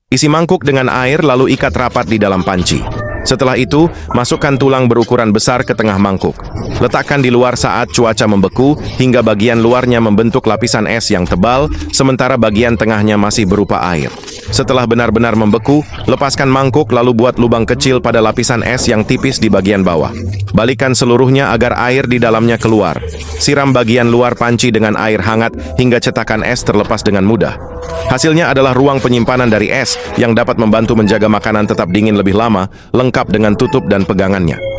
Isi mangkuk dengan air lalu ikat rapat di dalam panci. Setelah itu, masukkan tulang berukuran besar ke tengah mangkuk. Letakkan di luar saat cuaca membeku hingga bagian luarnya membentuk lapisan es yang tebal, sementara bagian tengahnya masih berupa air. Setelah benar-benar membeku, lepaskan mangkuk lalu buat lubang kecil pada lapisan es yang tipis di bagian bawah. Balikkan seluruhnya agar air di dalamnya keluar. Siram bagian luar panci dengan air hangat hingga cetakan es terlepas dengan mudah. Hasilnya adalah ruang penyimpanan dari es yang dapat membantu menjaga makanan tetap dingin lebih lama, lengkap dengan tutup dan pegangannya.